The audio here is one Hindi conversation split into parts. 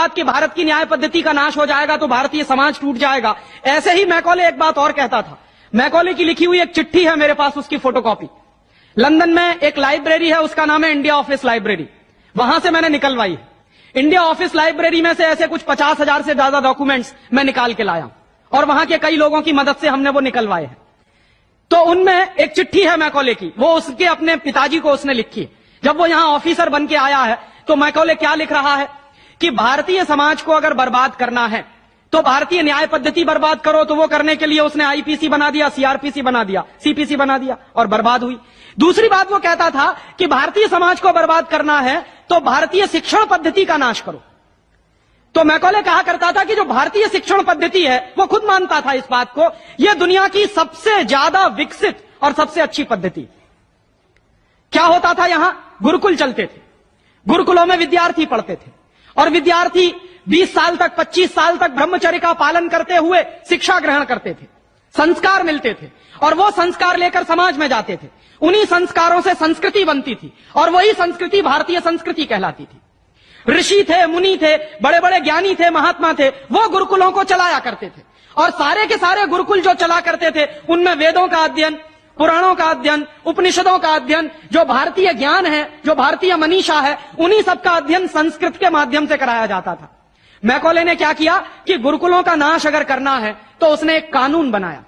कि भारत की न्याय पद्धति का नाश हो जाएगा तो भारतीय समाज टूट जाएगा। ऐसे ही मैकॉले एक बात और कहता था। मैकॉले की लिखी हुई एक चिट्ठी है मेरे पास, उसकी फोटोकॉपी। लंदन में एक लाइब्रेरी है, उसका नाम है इंडिया ऑफिस लाइब्रेरी। वहां से मैंने निकलवाई है। इंडिया ऑफिस लाइब्रेरी में से ऐसे कुछ 50,000 से ज्यादा डॉक्यूमेंट्स मैं निकाल के लाया और वहां के कई लोगों की मदद से हमने वो निकलवाए हैं। तो उनमें एक चिट्ठी है मैकॉले की, वो उसके अपने पिताजी को उसने लिखी है। जब वो यहां ऑफिसर बन के आया है तो मैकॉले क्या लिख रहा है कि भारतीय समाज को अगर बर्बाद करना है तो भारतीय न्याय पद्धति बर्बाद करो। तो वो करने के लिए उसने आईपीसी बना दिया, सीआरपीसी बना दिया, सीपीसी बना दिया और बर्बाद हुई। दूसरी बात वो कहता था कि भारतीय समाज को बर्बाद करना है तो भारतीय शिक्षण पद्धति का नाश करो। तो मैकॉले कहा करता था कि जो भारतीय शिक्षण पद्धति है, वो खुद मानता था इस बात को, यह दुनिया की सबसे ज्यादा विकसित और सबसे अच्छी पद्धति। क्या होता था, यहां गुरुकुल चलते थे, गुरुकुलों में विद्यार्थी पढ़ते थे और विद्यार्थी 20 साल तक, 25 साल तक ब्रह्मचर्य का पालन करते हुए शिक्षा ग्रहण करते थे, संस्कार मिलते थे और वो संस्कार लेकर समाज में जाते थे। उन्हीं संस्कारों से संस्कृति बनती थी और वही संस्कृति भारतीय संस्कृति कहलाती थी। ऋषि थे, मुनि थे, बड़े बड़े ज्ञानी थे, महात्मा थे, वो गुरुकुलों को चलाया करते थे और सारे के सारे गुरुकुल जो चला करते थे उनमें वेदों का अध्ययन, पुराणों का अध्ययन, उपनिषदों का अध्ययन, जो भारतीय ज्ञान है, जो भारतीय मनीषा है, उन्हीं सब का अध्ययन संस्कृत के माध्यम से कराया जाता था। मैकॉले ने क्या किया कि गुरुकुलों का नाश अगर करना है तो उसने एक कानून बनाया।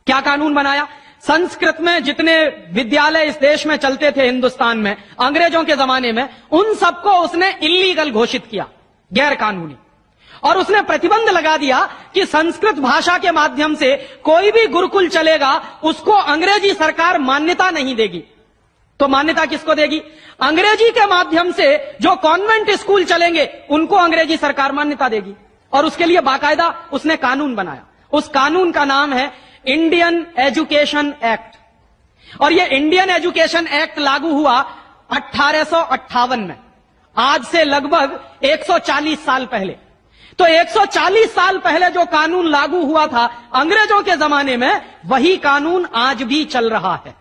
क्या कानून बनाया? संस्कृत में जितने विद्यालय इस देश में चलते थे, हिंदुस्तान में अंग्रेजों के जमाने में, उन सबको उसने इल्लीगल घोषित किया, गैर कानूनी। और उसने प्रतिबंध लगा दिया कि संस्कृत भाषा के माध्यम से कोई भी गुरुकुल चलेगा उसको अंग्रेजी सरकार मान्यता नहीं देगी। तो मान्यता किसको देगी? अंग्रेजी के माध्यम से जो कॉन्वेंट स्कूल चलेंगे उनको अंग्रेजी सरकार मान्यता देगी। और उसके लिए बाकायदा उसने कानून बनाया। उस कानून का नाम है इंडियन एजुकेशन एक्ट। और यह इंडियन एजुकेशन एक्ट लागू हुआ 1858 में, आज से लगभग 140 साल पहले। तो 140 साल पहले जो कानून लागू हुआ था अंग्रेजों के जमाने में, वही कानून आज भी चल रहा है।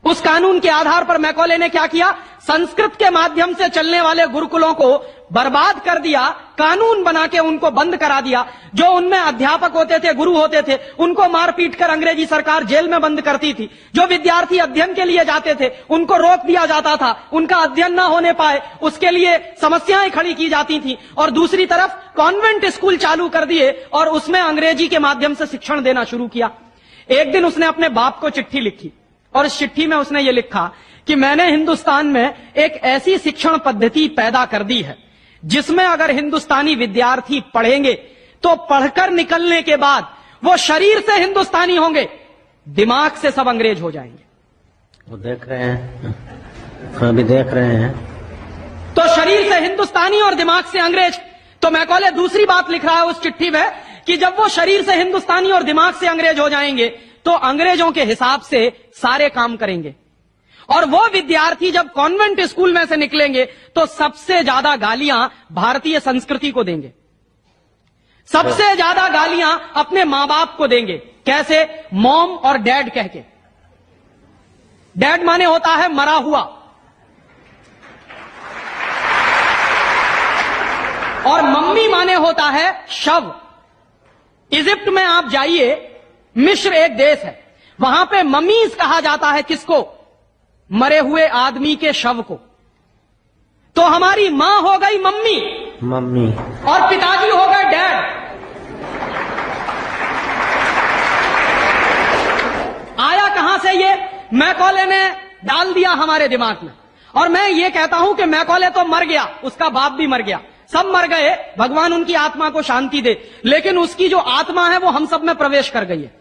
उस कानून के आधार पर मैकॉले ने क्या किया? संस्कृत के माध्यम से चलने वाले गुरुकुलों को बर्बाद कर दिया, कानून बना के उनको बंद करा दिया। जो उनमें अध्यापक होते थे, गुरु होते थे, उनको मार पीट कर अंग्रेजी सरकार जेल में बंद करती थी। जो विद्यार्थी अध्ययन के लिए जाते थे उनको रोक दिया जाता था, उनका अध्ययन ना होने पाए उसके लिए समस्याएं खड़ी की जाती थी। और दूसरी तरफ कॉन्वेंट स्कूल चालू कर दिए और उसमें अंग्रेजी के माध्यम से शिक्षण देना शुरू किया। एक दिन उसने अपने बाप को चिट्ठी लिखी और इस चिट्ठी में उसने ये लिखा कि मैंने हिंदुस्तान में एक ऐसी शिक्षण पद्धति पैदा कर दी है जिसमें अगर हिंदुस्तानी विद्यार्थी पढ़ेंगे तो पढ़कर निकलने के बाद वो शरीर से हिंदुस्तानी होंगे, दिमाग से सब अंग्रेज हो जाएंगे। वो देख रहे हैं, अभी देख रहे हैं। तो शरीर से हिंदुस्तानी और दिमाग से अंग्रेज। तो मैकॉले दूसरी बात लिख रहा है उस चिट्ठी में कि जब वो शरीर से हिंदुस्तानी और दिमाग से अंग्रेज हो जाएंगे तो अंग्रेजों के हिसाब से सारे काम करेंगे। और वो विद्यार्थी जब कॉन्वेंट स्कूल में से निकलेंगे तो सबसे ज्यादा गालियां भारतीय संस्कृति को देंगे, सबसे ज्यादा गालियां अपने मां बाप को देंगे। कैसे? मॉम और डैड कह के। डैड माने होता है मरा हुआ, और मम्मी माने होता है शव। इजिप्ट में आप जाइए, मिस्र एक देश है, वहां पे ममीज कहा जाता है किसको? मरे हुए आदमी के शव को। तो हमारी मां हो गई मम्मी, मम्मी, और पिताजी हो गए डैड। आया कहां से ये? मैकॉले ने डाल दिया हमारे दिमाग में। और मैं ये कहता हूं कि मैकॉले तो मर गया, उसका बाप भी मर गया, सब मर गए, भगवान उनकी आत्मा को शांति दे, लेकिन उसकी जो आत्मा है वो हम सब में प्रवेश कर गई है।